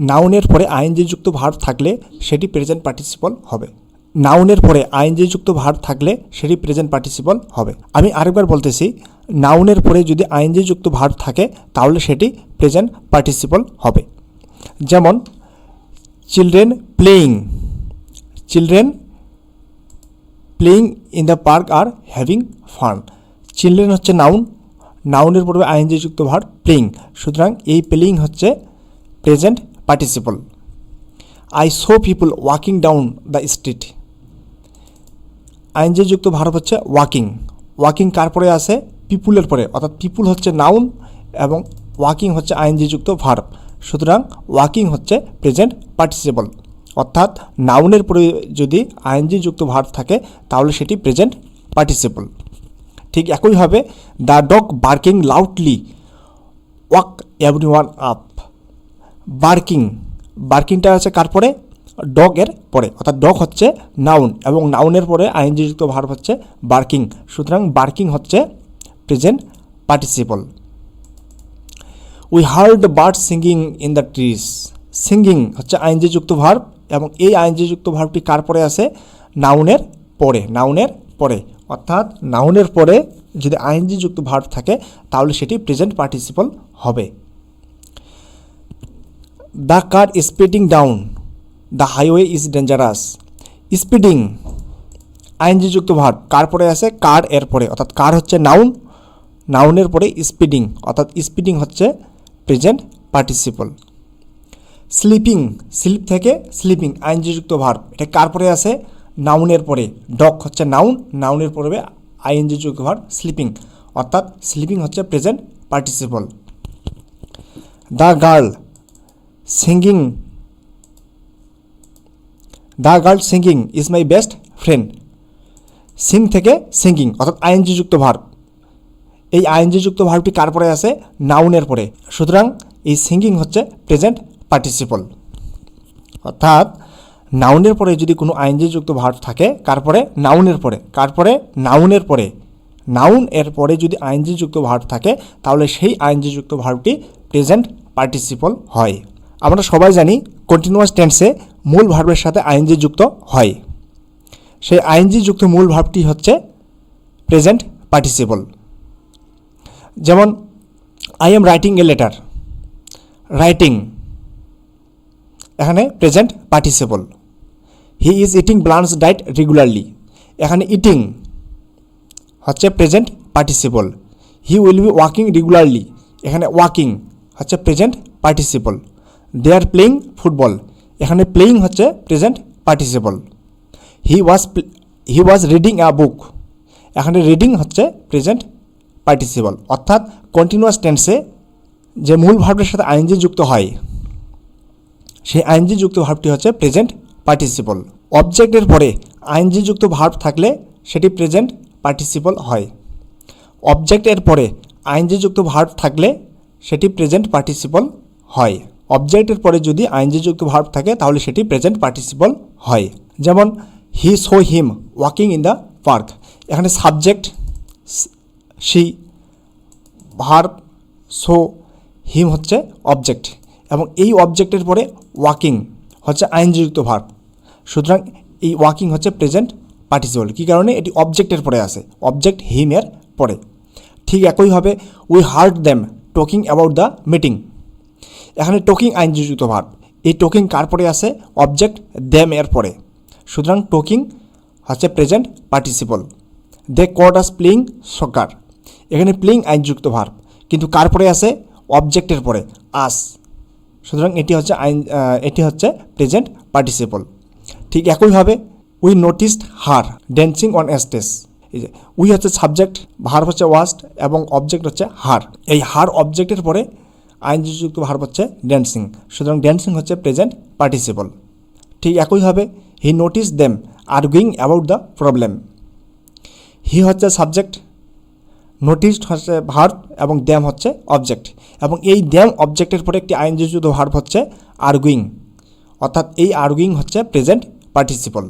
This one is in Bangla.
নাউনের পরে আইএনজি যুক্ত ভার্ব থাকলে সেটি প্রেজেন্ট পার্টিসিপল হবে। নাউনের পরে আইএনজি যুক্ত ভার্ব থাকলে সেটি প্রেজেন্ট পার্টিসিপল হবে। আমি আরেকবার বলতেছি, নাউনের পরে যদি আইএনজি যুক্ত ভার্ব থাকে তাহলে সেটি প্রেজেন্ট পার্টিসিপল হবে। যেমন children playing, children playing in the park are having fun. Children হচ্ছে নাউন, নাউনের পূর্বে আইএনজি যুক্ত ভার্ব প্লেয়িং, সুতরাং এই প্লেয়িং হচ্ছে present participle. I saw people walking down the street, ING যুক্ত ভার্ব হচ্ছে ওয়াকিং। ওয়াকিং কার পরে আসে? পিপুলের পরে, অর্থাৎ পিপুল হচ্ছে নাউন এবং ওয়াকিং হচ্ছে আইএনজি যুক্ত ভার্ব, সুতরাং ওয়াকিং হচ্ছে প্রেজেন্ট পার্টিসিপল। অর্থাৎ নাউনের পরে যদি আইএনজি যুক্ত ভার্ব থাকে তাহলে সেটি প্রেজেন্ট পার্টিসিপল। ঠিক একইভাবে the dog barking loudly woke everyone up. Barking, বার্কিংটা আছে কার পরে? ডগ এর পরে, অর্থাৎ ডগ হচ্ছে নাউন এবং নাউনের পরে আইএনজি যুক্ত ভার্ব হচ্ছে বার্কিং, সুতরাং বার্কিং হচ্ছে present participle. We heard birds singing in the trees. Singing হচ্ছে আইএনজি যুক্ত ভার্ব এবং এই আইএনজি যুক্ত ভার্বটি কার পরে আসে? নাউনের পরে, নাউনের পরে, অর্থাৎ নাউনের পরে যদি আইএনজি যুক্ত ভার্ব থাকে তাহলে সেটি প্রেজেন্ট পার্টিসিপল হবে। The car speeding down the highway is dangerous. Speeding ING যুক্ত ভার্ব কার পরে আসে? কার এর পরে, অর্থাৎ কার হচ্ছে নাউন, নাউনের পরে স্পিডিং, অর্থাৎ স্পিডিং হচ্ছে প্রেজেন্ট পার্টিসিপল। স্লিপিং, স্লিপ থেকে স্লিপিং আইএনজি যুক্ত ভার্ব, এটা কার পরে আসে? নাউনের পরে। ডগ হচ্ছে নাউন, নাউনের পরে আইএনজি যুক্ত ভার্ব স্লিপিং, অর্থাৎ স্লিপিং হচ্ছে present participle. The girl singing, the girl singing is my best friend. Singh থেকে সিঙ্গিং, অর্থাৎ আইএনজি যুক্ত ভার্ব, এই আইএনজি যুক্ত ভার্বটি কার পরে আসে? নাউনের পরে, সুতরাং এই সিঙ্গিং হচ্ছে প্রেজেন্ট পার্টিসিপল। অর্থাৎ নাউনের পরে যদি কোনো আইএনজি যুক্ত ভার্ব থাকে কার পরে? নাউনের পরে। কার পরে? নাউনের পরে। নাউন এর পরে যদি আইএনজি যুক্ত ভার্ব থাকে তাহলে সেই আইএনজি যুক্ত ভার্বটি প্রেজেন্ট পার্টিসিপল হয়। আমরা সবাই জানি কন্টিনিউয়াস টেন্সে মূল ভার্বের সাথে আইএনজি যুক্ত হয়, সেই আইএনজি যুক্ত মূল ভার্বটি হচ্ছে প্রেজেন্ট পার্টিসিপল। যেমন I am writing a letter, writing এখানে present participle. He is eating balanced diet regularly, এখানে ইটিং হচ্ছে present participle. He will be walking regularly, এখানে ওয়াকিং হচ্ছে present participle. They are playing football, এখানে প্লেয়িং হচ্ছে present participle. He was reading a book, এখানে রিডিং হচ্ছে প্রেজেন্ট পার্টিসিপল। অর্থাৎ কন্টিনিউয়াস টেন্সে যে মূল ভার্বের সাথে আইএনজি যুক্ত হয় সেই আইএনজি যুক্ত ভার্বটি হচ্ছে প্রেজেন্ট পার্টিসিপল। অবজেক্টের পরে আইএনজি যুক্ত ভার্ব থাকলে সেটি প্রেজেন্ট পার্টিসিপল হয়। অবজেক্টের পরে আইএনজি যুক্ত ভার্ব থাকলে সেটি প্রেজেন্ট পার্টিসিপল হয়। অবজেক্টের পরে যদি আইএনজি যুক্ত ভার্ব থাকে তাহলে সেটি প্রেজেন্ট পার্টিসিপল হয়। যেমন he saw him walking in the park, এখানে সাবজেক্ট সি, ভার্ব সো, হিম হচ্ছে অবজেক্ট এবং এই অবজেক্টের পরে ওয়াকিং হচ্ছে আইএনজি যুক্ত ভার্ব, সুতরাং এই ওয়াকিং হচ্ছে প্রেজেন্ট পার্টিসিপল। কী কারণে? এটি অবজেক্টের পরে আসে, অবজেক্ট হিমের পরে। ঠিক একইভাবে we heard them talking about the meeting, এখানে টকিং আইএনজি যুক্ত ভার্ব, এই টকিং কার পরে আসে? অবজেক্ট দেম এর পরে, সুতরাং টকিং হচ্ছে প্রেজেন্ট পার্টিসিপল। দে কট আস প্লেয়িং সকার, এখানে প্লেয়িং আইএনজি যুক্ত ভার্ব কিন্তু কার পরে আসে? অবজেক্টের পরে আস, সুতরাং এটি হচ্ছে প্রেজেন্ট পার্টিসিপল। ঠিক একইভাবে we noticed her dancing on stage, এই যে উই হচ্ছে সাবজেক্ট, ভার্ব হচ্ছে ওয়াস্ট এবং অবজেক্ট হচ্ছে হার। এই হার অবজেক্টের পরে আইএনজি যুক্ত ভার্ব হচ্ছে ড্যান্সিং, সুতরাং ড্যান্সিং হচ্ছে প্রেজেন্ট পার্টিসিপল। ঠিক একইভাবে he notice them arguing about the problem, he হচ্ছে সাবজেক্ট, নোটিসড হচ্ছে ভার্ব এবং দ্যাম হচ্ছে অবজেক্ট এবং এই দ্যাম অবজেক্টের পরে একটি আইএনজি যুক্ত ভার্ব হচ্ছে আর্গুইং, অর্থাৎ এই আর্গুইং হচ্ছে প্রেজেন্ট পার্টিসিপল।